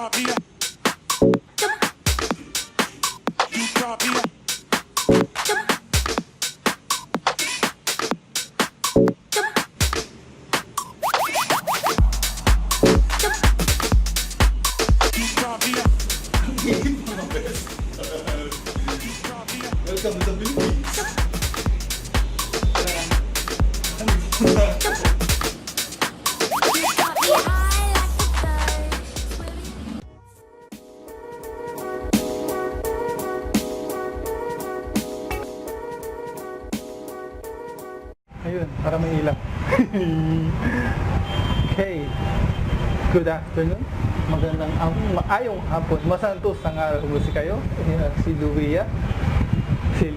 Welcome to the Philippines. Ayun, para may ilaw. Okay. Good afternoon. Magandang maayong hapon. Masantos ang araw mo si kayo. Si Louie. Si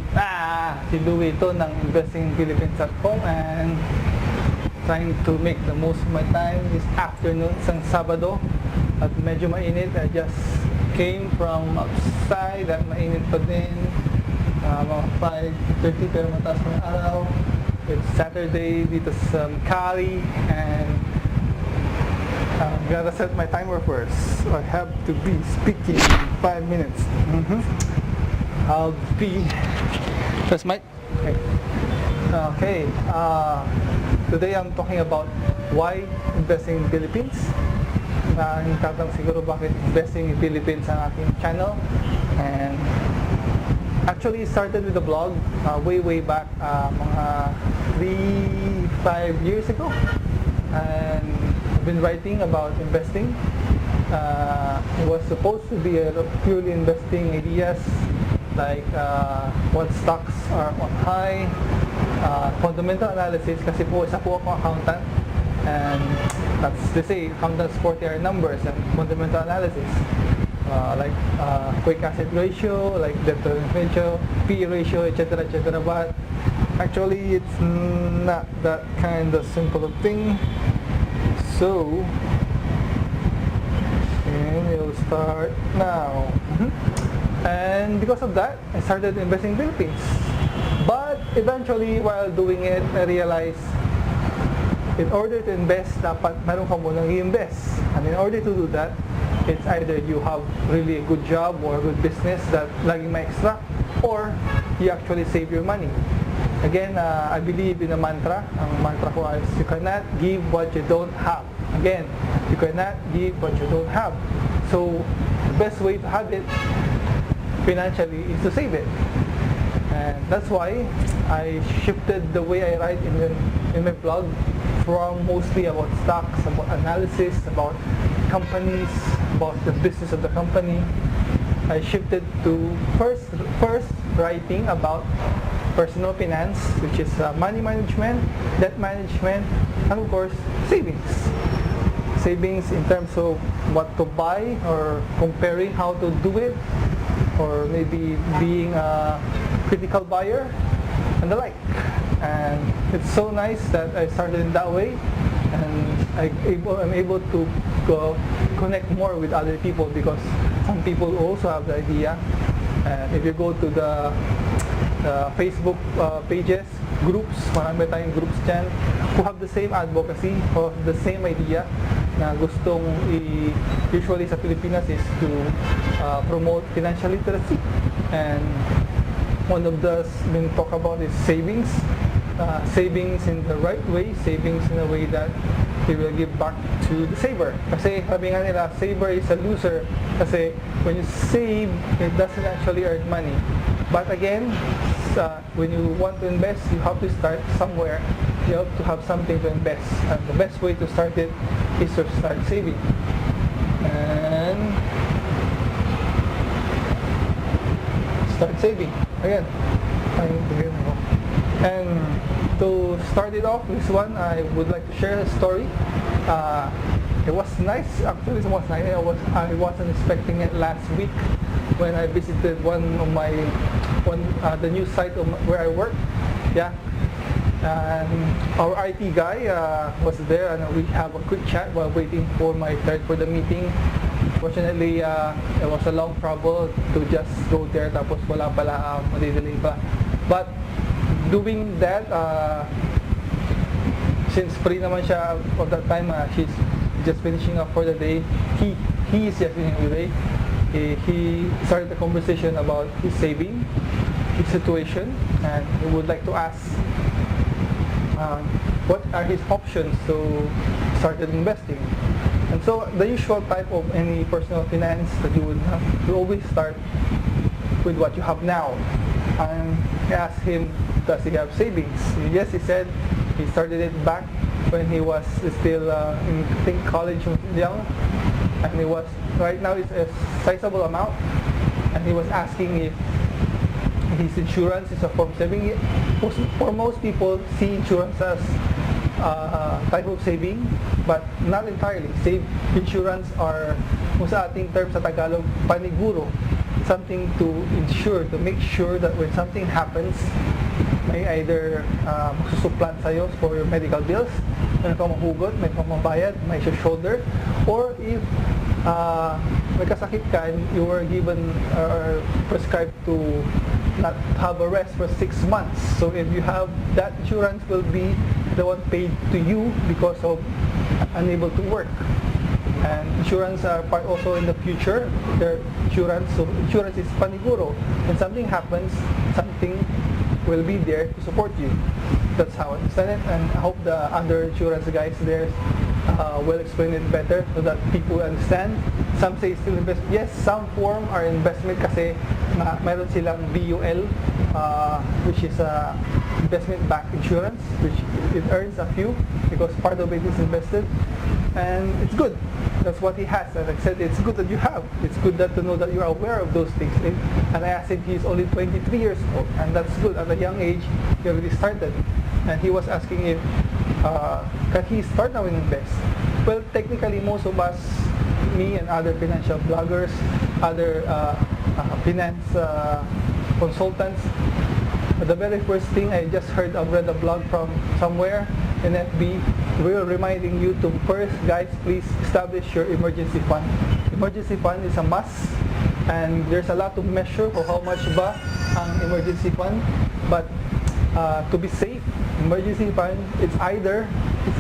Louie ito ng Investing in Philippines at home and trying to make the most of my time this afternoon, isang Sabado at medyo mainit. I just came from outside at mainit pa din, mga 5:30 pero mataas ng araw. It's Saturday dito sa Cali and gotta set my timer first. I have to be speaking in 5 minutes. I'll be press mic. Okay. Today I'm talking about why investing in Philippines. Nagtatanong siguro bakit investing in Philippines ang aking channel. And actually it started with a blog way back mga 3-5 years ago. And I've been writing about investing. It was supposed to be a purely investing ideas like what stocks are on high, fundamental analysis kasi po isa po akong accountant and that's they say accountants forte are numbers and fundamental analysis like quick asset ratio, like debt to ratio, P ratio, etc. But actually it's not that kind of simple of thing. So and we'll start now. And because of that, I started investing in Philippines. But eventually, while doing it, I realized in order to invest, dapat meron ka munang i-invest. And in order to do that, it's either you have really a good job or a good business that laging may extra, or you actually save your money. Again, I believe in a mantra. Ang mantra ko is, you cannot give what you don't have. Again, you cannot give what you don't have. So, the best way to have it financially is to save it. And that's why I shifted the way I write in my blog from mostly about stocks, about analysis, about companies, about the business of the company. I shifted to first writing about personal finance, which is money management, debt management, and of course savings. Savings in terms of what to buy or comparing how to do it, or maybe being a critical buyer and the like. And it's so nice that I started in that way, and I'm able to connect more with other people because some people also have the idea. And if you go to the Facebook pages, groups, marami tayong groups dyan who have the same advocacy or the same idea na gustong usually sa Pilipinas is to promote financial literacy. And one of the being talked about is savings. Savings in the right way, savings in a way that they will give back to the saver. Kasi sabi nga nila, saver is a loser kasi when you save, it doesn't actually earn money. But again, when you want to invest, you have to start somewhere. You have to have something to invest. And the best way to start it is to start saving. And start saving. Again, and to start it off, this one, I would like to share a story. It was nice, actually it was nice. I wasn't expecting it last week when I visited the new site where I work. Yeah. And our IT guy was there and we have a quick chat while waiting for the meeting. Fortunately, it was a long trouble to just go there tapos wala pala, madidelay pa. But doing that, since free naman siya at that time, just finishing up for the day. He is just finishing the day. He started a conversation about his saving, his situation, and he would like to ask what are his options to start investing. And so the usual type of any personal finance that you would have, you always start with what you have now. And I asked him, does he have savings? Yes, he said he started it back when he was still in, I think, college when he was young. And it was, right now it's a sizable amount. And he was asking if his insurance is a form of saving. For most people, see insurance as type of saving, but not entirely. Insurance are, kung sa ating term sa Tagalog, paniguro. Something to ensure, to make sure that when something happens, may either magsusuplant sa'yo for your medical bills, may kang mahugot, may kang mabayad, may shoulder, or if may kasakit ka and you were given or prescribed to not have a rest for 6 months. So if you have that, insurance will be the one paid to you because of unable to work. And insurance are part also in the future. Their insurance, so insurance is paniguro. When something happens, something will be there to support you. That's how I understand it, and I hope the other insurance guys there will explain it better so that people understand. Some say still invest. Yes, some form are investment kasi mayroon silang BUL, which is investment-backed insurance, which it earns a few because part of it is invested, and it's good. That's what he has. And like I said, it's good that you have. It's good that to know that you're aware of those things. And I asked him, he's only 23 years old, and that's good. At a young age, he already started. And he was asking if can he start now and invest? Well, technically, most of us, me and other financial bloggers, other finance consultants, the very first thing I just heard, I read a blog from somewhere in FB, we're reminding you to first, guys, please establish your emergency fund. Emergency fund is a must, and there's a lot to measure for how much ba ang emergency fund. But to be safe, emergency fund, it's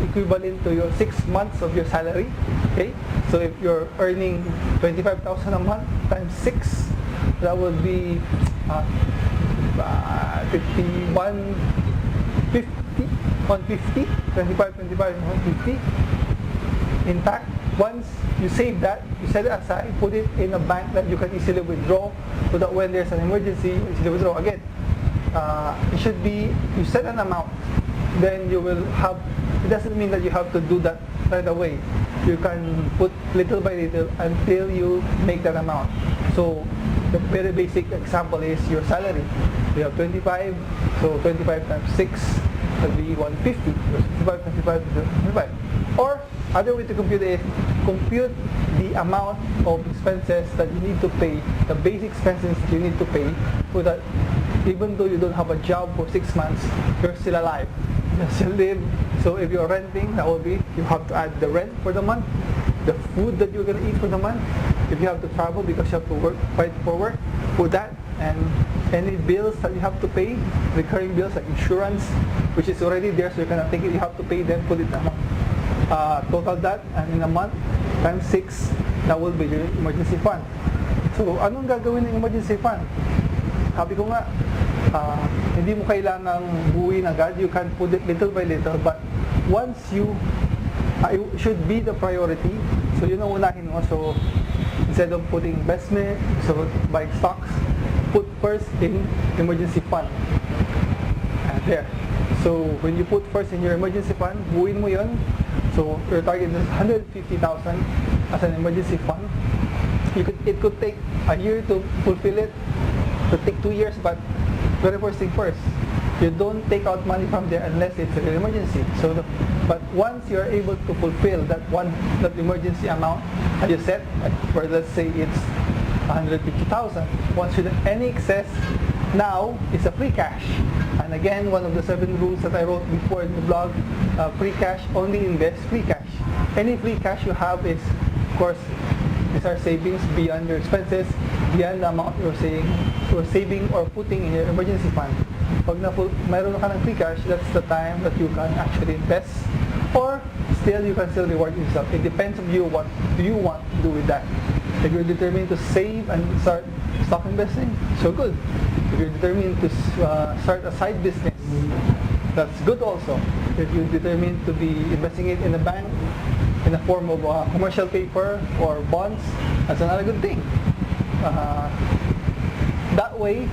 equivalent to your 6 months of your salary. Okay, so if you're earning 25,000 a month times 6, that would be 150, 25, 150 intact. Once you save that, you set it aside, put it in a bank that you can easily withdraw, so that when there's an emergency, you easily withdraw. Again, it should be, you set an amount, then you will have, it doesn't mean that you have to do that right away. You can put little by little until you make that amount. So the very basic example is your salary. You have 25, so 25 times 6 would be 150. 25, 25, 25. Or other way to compute is compute the amount of expenses that you need to pay, the basic expenses you need to pay, so that even though you don't have a job for 6 months, you're still alive. You still live. So if you're renting, that will be, you have to add the rent for the month, the food that you're going to eat for the month. If you have to travel because you have to work, fight for work, put that, and any bills that you have to pay, recurring bills like insurance, which is already there, so you're going to take it, you have to pay them, put it amount. Total that, and in a month, times 6, that will be your emergency fund. So, anong gagawin ng emergency fund? Sabi ko nga, hindi mo kailangang buuin agad. You can put it little by little, but once you, it should be the priority. So, yun ang unahin mo. So, instead of putting investment, so buying stocks, put first in emergency fund. There. So, when you put first in your emergency fund, buuin mo yun. So, your target is 150,000 as an emergency fund. It could take a year to fulfill it. It could take 2 years, but very first thing first, you don't take out money from there unless it's an emergency. So, but once you are able to fulfill that emergency amount that you set, for let's say it's 150,000. Once you have any excess, now it's a free cash. And again, one of the 7 rules that I wrote before in the blog, free cash, only invest free cash. Any free cash you have is, of course, these are savings beyond your expenses, beyond the amount you're saving or putting in your emergency fund. Pag mayroon ka ng free cash, that's the time that you can actually invest Or still, you can still reward yourself. It depends on you, what do you want to do with that. If you're determined to save and start stock investing, so good. If you're determined to start a side business, that's good also. If you're determined to be investing it in a bank, in the form of commercial paper or bonds, that's another good thing. That way,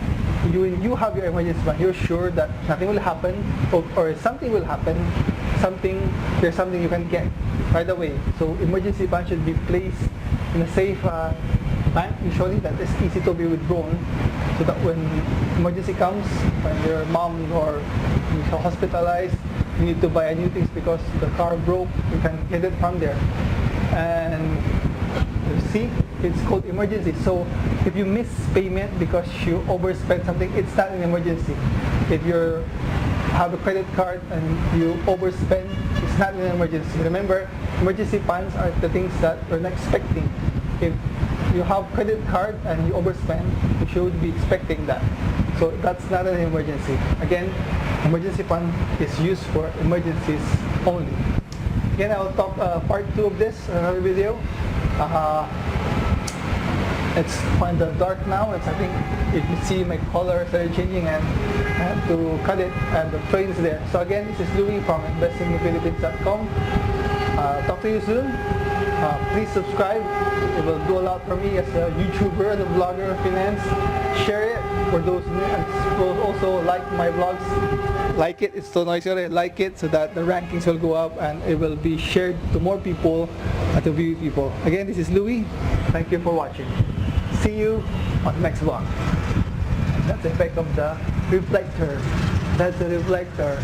when you have your emergency fund, you're sure that nothing will happen, or something will happen, there's something you can get right away. So emergency fund should be placed in a safe bank, usually, that is easy to be withdrawn, so that when emergency comes, when your mom or you're hospitalized, you need to buy new things because the car broke, you can get it from there. And you see, it's called emergency. So if you miss payment because you overspent something, it's not an emergency. If you have a credit card and you overspend, it's not an emergency. Remember, emergency funds are the things that you're not expecting. If you have credit card and you overspend, you should be expecting that. So that's not an emergency. Again, emergency fund is used for emergencies only. Again, I will talk part 2 of this another video. It's kind of dark now. I think if you see my color started changing, and I have to cut it, and the train's there. So again, this is Louis from investinginphilippines.com. Talk to you soon. Please subscribe. It will do a lot for me as a YouTuber and a blogger of finance. Share it for those new, and will also like my vlogs. Like it, it's so noisy. Like it so that the rankings will go up and it will be shared to more people, to view people. Again, this is Louis. Thank you for watching. See you on the next vlog. And that's the effect of the reflector. That's the reflector.